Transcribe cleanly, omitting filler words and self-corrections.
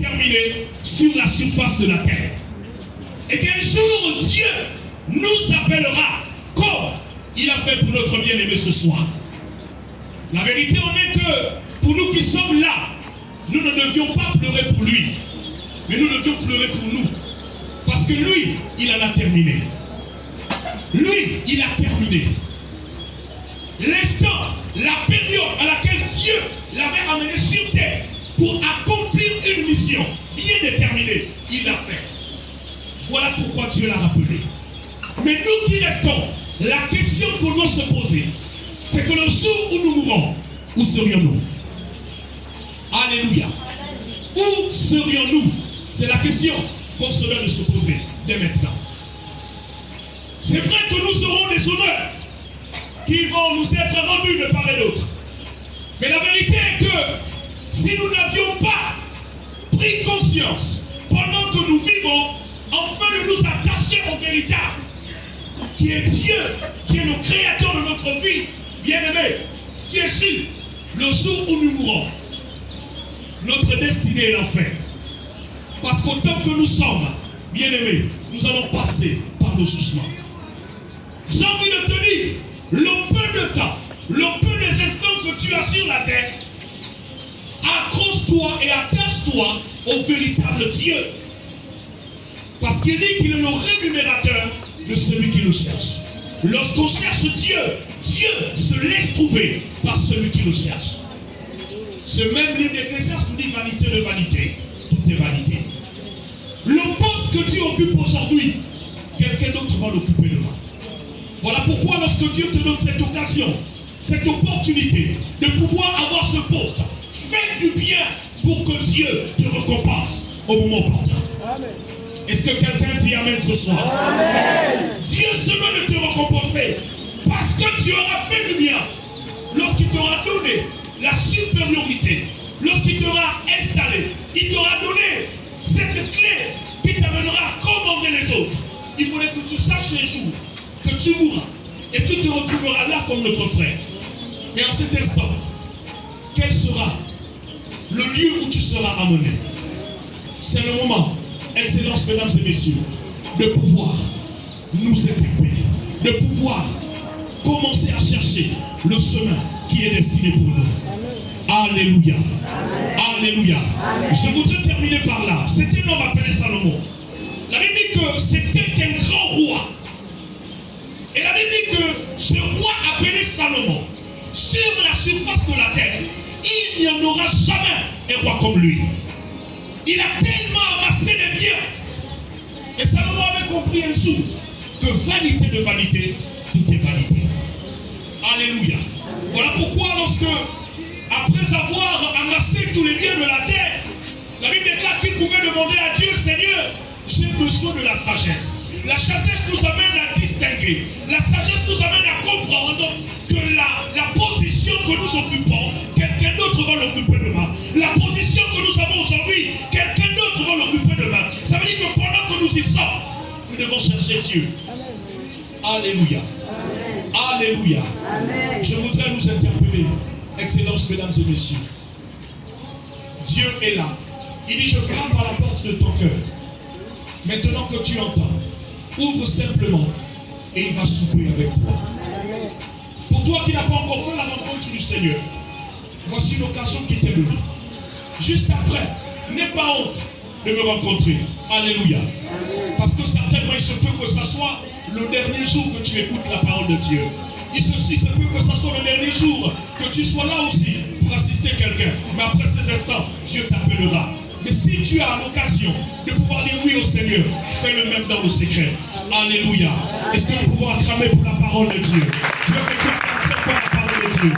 déterminé sur la surface de la terre. Et qu'un jour, Dieu nous appellera comme il a fait pour notre bien-aimé ce soir. La vérité en est que pour nous qui sommes là, nous ne devions pas pleurer pour lui, mais nous devions pleurer pour nous. Parce que lui, il en a terminé. Lui, il a terminé. L'instant, la période à laquelle Dieu l'avait amené sur terre pour accomplir une mission bien déterminée, il l'a fait. Voilà pourquoi Dieu l'a rappelé. Mais nous qui restons, la question qu'on doit se poser, c'est que le jour où nous mourrons, où serions-nous? Alléluia. Où serions-nous? C'est la question qu'on se doit de se poser dès maintenant. C'est vrai que nous aurons des honneurs qui vont nous être rendus de part et d'autre. Mais la vérité est que si nous n'avions pas pris conscience pendant que nous vivons, enfin de nous attacher au véritable, qui est Dieu, qui est le créateur de notre vie, bien-aimé, ce qui est sûr, le jour où nous mourrons, notre destinée est l'enfer. Parce qu'autant que nous sommes, bien-aimés, nous allons passer par le jugement. J'ai envie de te dire, le peu de temps, le peu des instants que tu as sur la terre, accroche-toi et attache-toi au véritable Dieu. Parce qu'il dit qu'il est le rémunérateur de celui qui le cherche. Lorsqu'on cherche Dieu, Dieu se laisse trouver par celui qui le cherche. Ce même livre d'Ecclésiaste nous dit vanité de vanité, tout est vanité. Le poste que tu occupes aujourd'hui, quelqu'un d'autre va l'occuper demain. Voilà pourquoi lorsque Dieu te donne cette occasion, cette opportunité de pouvoir avoir ce poste, fais du bien pour que Dieu te récompense au moment opportun. Est-ce que quelqu'un dit Amen ce soir? Amen. Dieu se doit de te récompenser parce que tu auras fait du bien lorsqu'il t'aura donné la supériorité, lorsqu'il t'aura installé, il t'aura donné cette clé qui t'amènera à commander les autres. Il faudrait que tu saches un jour que tu mourras et tu te retrouveras là comme notre frère. Mais en cet instant, quel sera le lieu où tu seras amené? C'est le moment, Excellence, mesdames et messieurs, de pouvoir nous interpeller, de pouvoir commencer à chercher le chemin qui est destiné pour nous. Alléluia. Alléluia. Je voudrais terminer par là. C'était un homme appelé Salomon. La Bible dit que c'était un grand roi. Et la Bible dit que ce roi appelé Salomon, sur la surface de la terre, il n'y en aura jamais un roi comme lui. Il a tellement amassé des biens. Et Salomon avait compris un jour que vanité de vanité, tout est vanité. Alléluia. Voilà pourquoi lorsque, après avoir amassé tous les biens de la terre, la Bible déclare qu'il pouvait demander à Dieu, Seigneur, j'ai besoin de la sagesse. La sagesse nous amène à distinguer. La sagesse nous amène à comprendre que la position que nous occupons, quelqu'un d'autre va l'occuper demain. La position que nous avons aujourd'hui, quelqu'un d'autre va l'occuper demain. Ça veut dire que pendant que nous y sommes, nous devons chercher Dieu. Alléluia. Alléluia. Amen. Je voudrais nous interpeller. Excellence, mesdames et messieurs. Dieu est là. Il dit, je frappe à la porte de ton cœur. Maintenant que tu entends, ouvre simplement et il va souper avec toi. Pour toi qui n'as pas encore fait la rencontre du Seigneur, voici l'occasion qui t'est donnée. Juste après, n'aie pas honte de me rencontrer. Alléluia. Parce que certainement il se peut que ce soit le dernier jour que tu écoutes la parole de Dieu. Il se peut que ce soit le dernier jour que tu sois là aussi pour assister quelqu'un. Mais après ces instants, Dieu t'appellera. Mais si tu as l'occasion de pouvoir dire oui au Seigneur, fais le même dans le secret. Alléluia. Est-ce que nous pouvons acclamer pour la parole de Dieu? Je veux que tu acclames très fort la parole de Dieu.